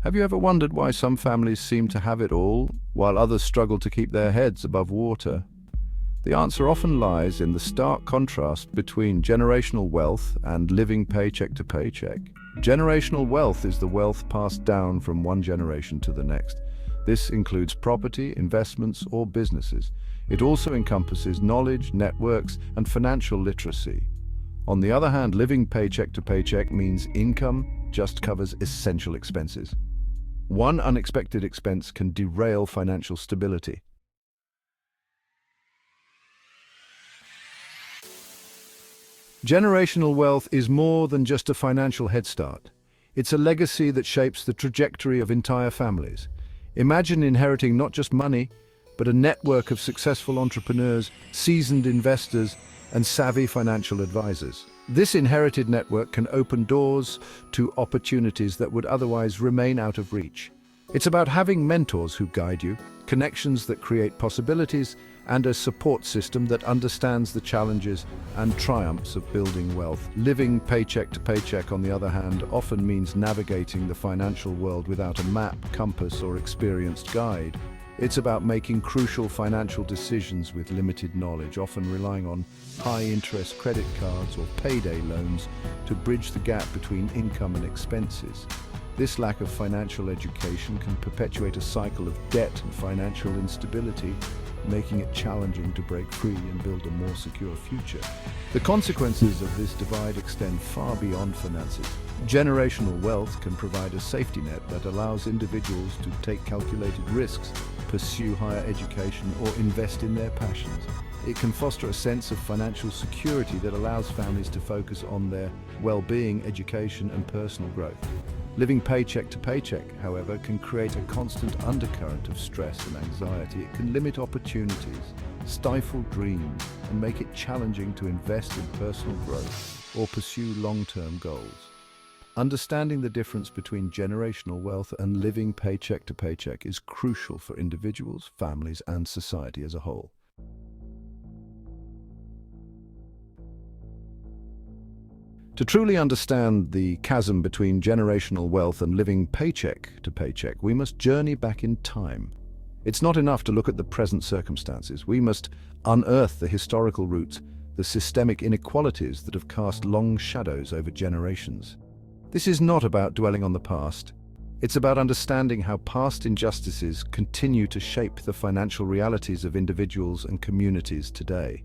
Have you ever wondered why some families seem to have it all, while others struggle to keep their heads above water? The answer often lies in the stark contrast between generational wealth and living paycheck to paycheck. Generational wealth is the wealth passed down from one generation to the next. This includes property, investments, or businesses. It also encompasses knowledge, networks, and financial literacy. On the other hand, living paycheck to paycheck means income just covers essential expenses. One unexpected expense can derail financial stability. Generational wealth is more than just a financial head start. It's a legacy that shapes the trajectory of entire families. Imagine inheriting not just money, but a network of successful entrepreneurs, seasoned investors, and savvy financial advisors. This inherited network can open doors to opportunities that would otherwise remain out of reach. It's about having mentors who guide you, connections that create possibilities, and a support system that understands the challenges and triumphs of building wealth. Living paycheck to paycheck, on the other hand, often means navigating the financial world without a map, compass, or experienced guide. It's about making crucial financial decisions with limited knowledge, often relying on high-interest credit cards or payday loans to bridge the gap between income and expenses. This lack of financial education can perpetuate a cycle of debt and financial instability, making it challenging to break free and build a more secure future. The consequences of this divide extend far beyond finances. Generational wealth can provide a safety net that allows individuals to take calculated risks, pursue higher education, or invest in their passions. It can foster a sense of financial security that allows families to focus on their well-being, education, and personal growth. Living paycheck to paycheck, however, can create a constant undercurrent of stress and anxiety. It can limit opportunities, stifle dreams, and make it challenging to invest in personal growth or pursue long-term goals. Understanding the difference between generational wealth and living paycheck to paycheck is crucial for individuals, families, and society as a whole. To truly understand the chasm between generational wealth and living paycheck to paycheck, we must journey back in time. It's not enough to look at the present circumstances. We must unearth the historical roots, the systemic inequalities that have cast long shadows over generations. This is not about dwelling on the past. It's about understanding how past injustices continue to shape the financial realities of individuals and communities today.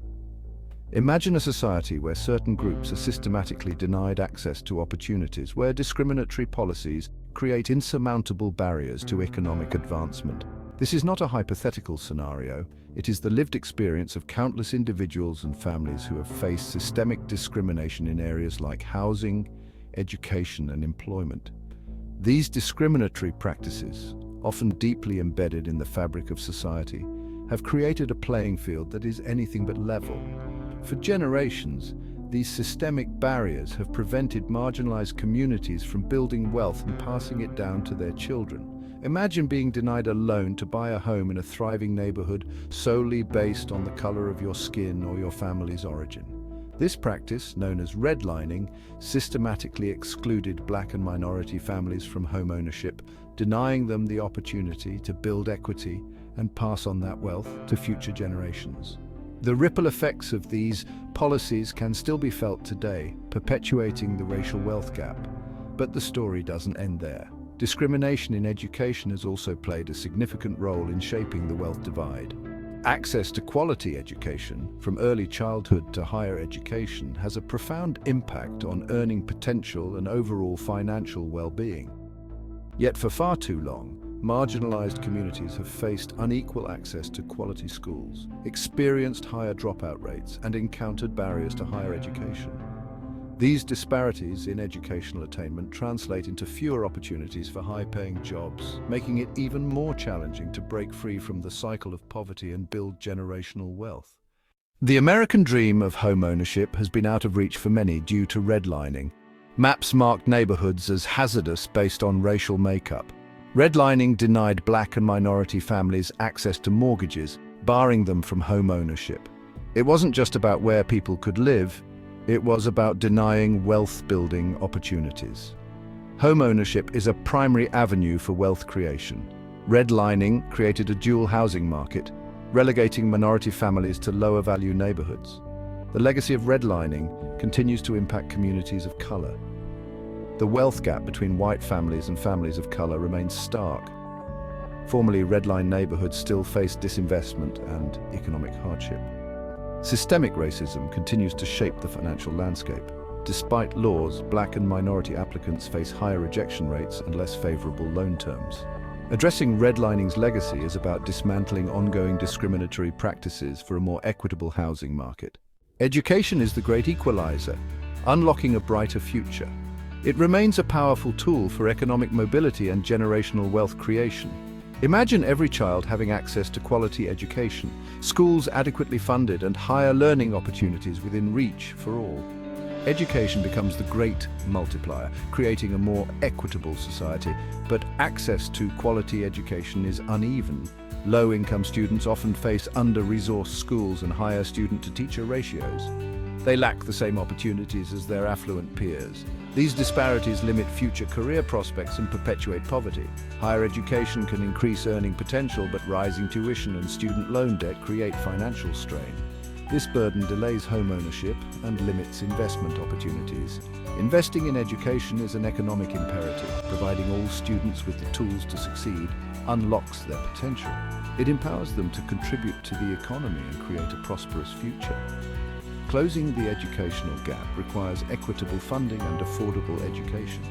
Imagine a society where certain groups are systematically denied access to opportunities, where discriminatory policies create insurmountable barriers to economic advancement. This is not a hypothetical scenario. It is the lived experience of countless individuals and families who have faced systemic discrimination in areas like housing, education, and employment. These discriminatory practices, often deeply embedded in the fabric of society, have created a playing field that is anything but level. For generations, these systemic barriers have prevented marginalized communities from building wealth and passing it down to their children. Imagine being denied a loan to buy a home in a thriving neighborhood solely based on the color of your skin or your family's origin. This practice, known as redlining, systematically excluded Black and minority families from home ownership, denying them the opportunity to build equity and pass on that wealth to future generations. The ripple effects of these policies can still be felt today, perpetuating the racial wealth gap. But the story doesn't end there. Discrimination in education has also played a significant role in shaping the wealth divide. Access to quality education, from early childhood to higher education, has a profound impact on earning potential and overall financial well-being. Yet for far too long, marginalized communities have faced unequal access to quality schools, experienced higher dropout rates, and encountered barriers to higher education. These disparities in educational attainment translate into fewer opportunities for high-paying jobs, making it even more challenging to break free from the cycle of poverty and build generational wealth. The American dream of home ownership has been out of reach for many due to redlining. Maps marked neighborhoods as hazardous based on racial makeup. Redlining denied Black and minority families access to mortgages, barring them from home ownership. It wasn't just about where people could live, it was about denying wealth-building opportunities. Home ownership is a primary avenue for wealth creation. Redlining created a dual housing market, relegating minority families to lower-value neighborhoods. The legacy of redlining continues to impact communities of color. The wealth gap between white families and families of color remains stark. Formerly redlined neighborhoods still face disinvestment and economic hardship. Systemic racism continues to shape the financial landscape. Despite laws, black and minority applicants face higher rejection rates and less favorable loan terms. Addressing redlining's legacy is about dismantling ongoing discriminatory practices for a more equitable housing market. Education is the great equalizer, unlocking a brighter future. It remains a powerful tool for economic mobility and generational wealth creation. Imagine every child having access to quality education, schools adequately funded, and higher learning opportunities within reach for all. Education becomes the great multiplier, creating a more equitable society. But access to quality education is uneven. Low-income students often face under-resourced schools and higher student-to-teacher ratios. They lack the same opportunities as their affluent peers. These disparities limit future career prospects and perpetuate poverty. Higher education can increase earning potential, but rising tuition and student loan debt create financial strain. This burden delays home ownership and limits investment opportunities. Investing in education is an economic imperative. Providing all students with the tools to succeed unlocks their potential. It empowers them to contribute to the economy and create a prosperous future. Closing the educational gap requires equitable funding and affordable education.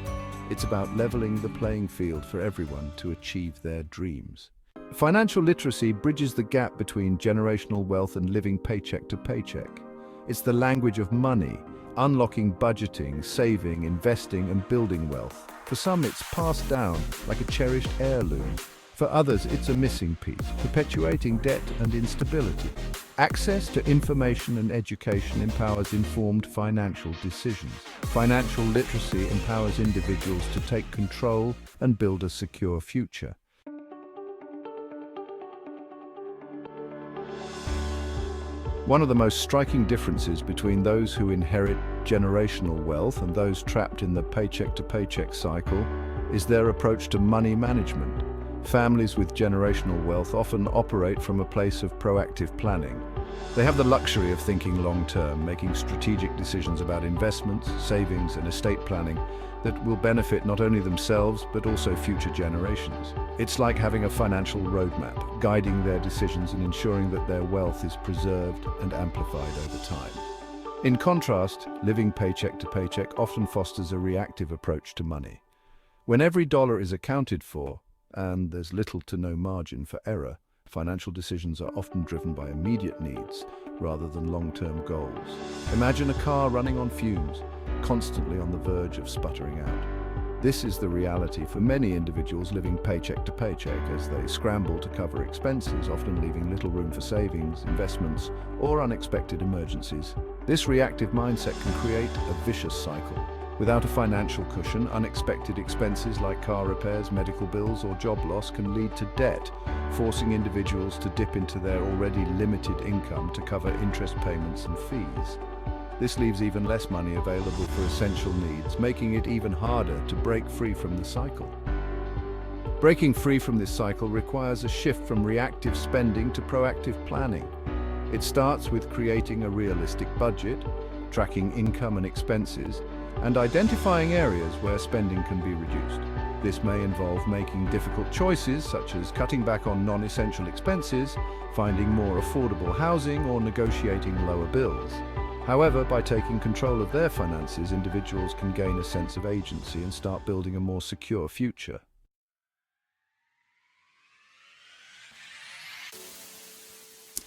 It's about leveling the playing field for everyone to achieve their dreams. Financial literacy bridges the gap between generational wealth and living paycheck to paycheck. It's the language of money, unlocking budgeting, saving, investing, and building wealth. For some, it's passed down like a cherished heirloom. For others, it's a missing piece, perpetuating debt and instability. Access to information and education empowers informed financial decisions. Financial literacy empowers individuals to take control and build a secure future. One of the most striking differences between those who inherit generational wealth and those trapped in the paycheck-to-paycheck cycle is their approach to money management. Families with generational wealth often operate from a place of proactive planning. They have the luxury of thinking long-term, making strategic decisions about investments, savings, and estate planning that will benefit not only themselves but also future generations. It's like having a financial roadmap, guiding their decisions and ensuring that their wealth is preserved and amplified over time. In contrast, living paycheck to paycheck often fosters a reactive approach to money. When every dollar is accounted for, and there's little to no margin for error, financial decisions are often driven by immediate needs rather than long-term goals. Imagine a car running on fumes, constantly on the verge of sputtering out. This is the reality for many individuals living paycheck to paycheck as they scramble to cover expenses, often leaving little room for savings, investments, or unexpected emergencies. This reactive mindset can create a vicious cycle. Without a financial cushion, unexpected expenses like car repairs, medical bills, or job loss can lead to debt, forcing individuals to dip into their already limited income to cover interest payments and fees. This leaves even less money available for essential needs, making it even harder to break free from the cycle. Breaking free from this cycle requires a shift from reactive spending to proactive planning. It starts with creating a realistic budget, tracking income and expenses, and identifying areas where spending can be reduced. This may involve making difficult choices such as cutting back on non-essential expenses, finding more affordable housing, or negotiating lower bills. However, by taking control of their finances, individuals can gain a sense of agency and start building a more secure future.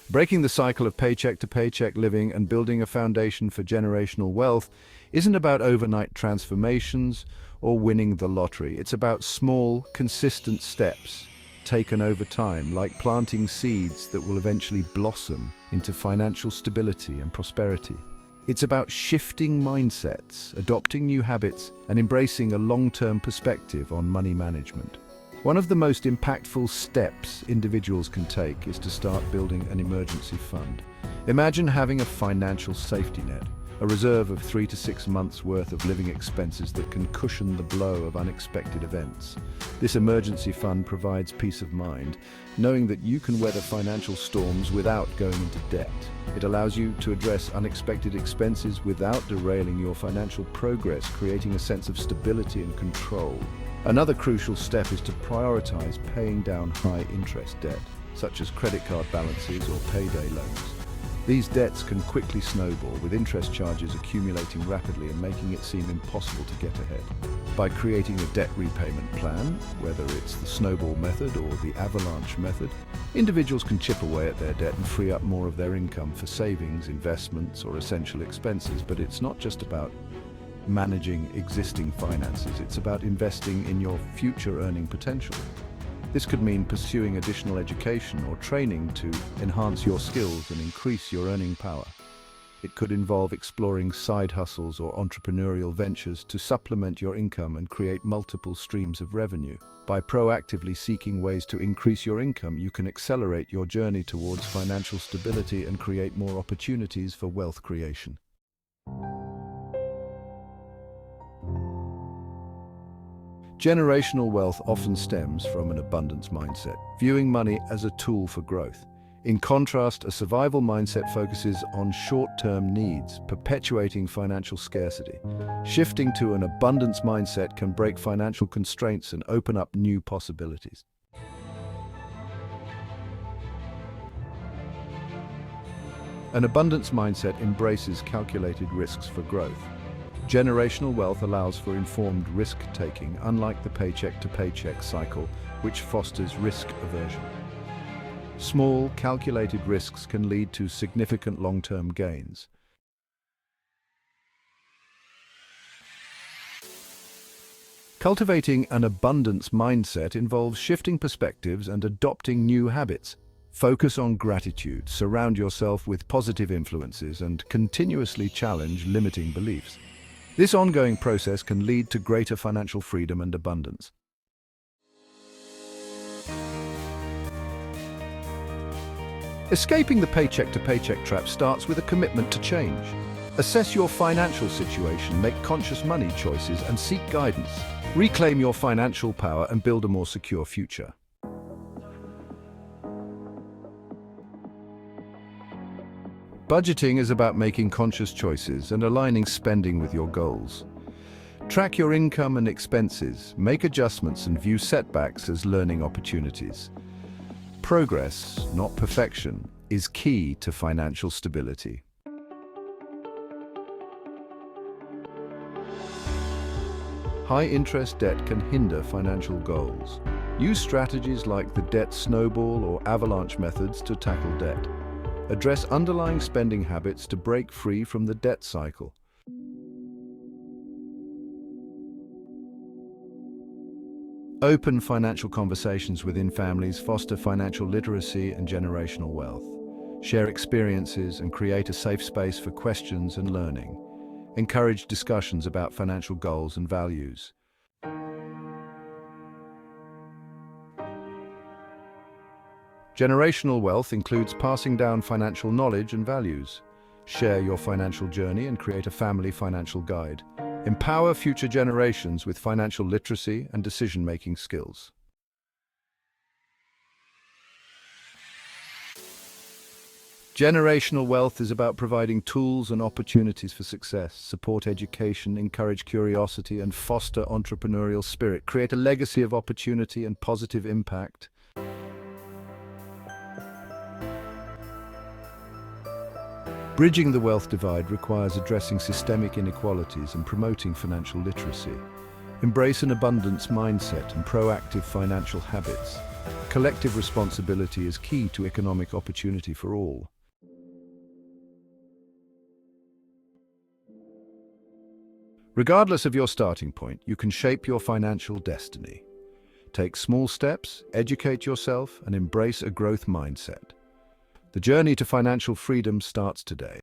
Breaking the cycle of paycheck to paycheck living and building a foundation for generational wealth isn't about overnight transformations or winning the lottery. It's about small, consistent steps taken over time, like planting seeds that will eventually blossom into financial stability and prosperity. It's about shifting mindsets, adopting new habits, and embracing a long-term perspective on money management. One of the most impactful steps individuals can take is to start building an emergency fund. Imagine having a financial safety net, a reserve of 3 to 6 months' worth of living expenses that can cushion the blow of unexpected events. This emergency fund provides peace of mind, knowing that you can weather financial storms without going into debt. It allows you to address unexpected expenses without derailing your financial progress, creating a sense of stability and control. Another crucial step is to prioritize paying down high-interest debt, such as credit card balances or payday loans. These debts can quickly snowball, with interest charges accumulating rapidly and making it seem impossible to get ahead. By creating a debt repayment plan, whether it's the snowball method or the avalanche method, individuals can chip away at their debt and free up more of their income for savings, investments, or essential expenses. But it's not just about managing existing finances, it's about investing in your future earning potential. This could mean pursuing additional education or training to enhance your skills and increase your earning power. It could involve exploring side hustles or entrepreneurial ventures to supplement your income and create multiple streams of revenue. By proactively seeking ways to increase your income, you can accelerate your journey towards financial stability and create more opportunities for wealth creation. Generational wealth often stems from an abundance mindset, viewing money as a tool for growth. In contrast, a survival mindset focuses on short-term needs, perpetuating financial scarcity. Shifting to an abundance mindset can break financial constraints and open up new possibilities. An abundance mindset embraces calculated risks for growth. Generational wealth allows for informed risk-taking, unlike the paycheck-to-paycheck cycle, which fosters risk aversion. Small, calculated risks can lead to significant long-term gains. Cultivating an abundance mindset involves shifting perspectives and adopting new habits. Focus on gratitude, surround yourself with positive influences, and continuously challenge limiting beliefs. This ongoing process can lead to greater financial freedom and abundance. Escaping the paycheck-to-paycheck trap starts with a commitment to change. Assess your financial situation, make conscious money choices, and seek guidance. Reclaim your financial power and build a more secure future. Budgeting is about making conscious choices and aligning spending with your goals. Track your income and expenses, make adjustments, and view setbacks as learning opportunities. Progress, not perfection, is key to financial stability. High-interest debt can hinder financial goals. Use strategies like the debt snowball or avalanche methods to tackle debt. Address underlying spending habits to break free from the debt cycle. Open financial conversations within families foster financial literacy and generational wealth. Share experiences and create a safe space for questions and learning. Encourage discussions about financial goals and values. Generational wealth includes passing down financial knowledge and values. Share your financial journey and create a family financial guide. Empower future generations with financial literacy and decision-making skills. Generational wealth is about providing tools and opportunities for success, support education, encourage curiosity, and foster entrepreneurial spirit. Create a legacy of opportunity and positive impact. Bridging the wealth divide requires addressing systemic inequalities and promoting financial literacy. Embrace an abundance mindset and proactive financial habits. Collective responsibility is key to economic opportunity for all. Regardless of your starting point, you can shape your financial destiny. Take small steps, educate yourself, and embrace a growth mindset. The journey to financial freedom starts today.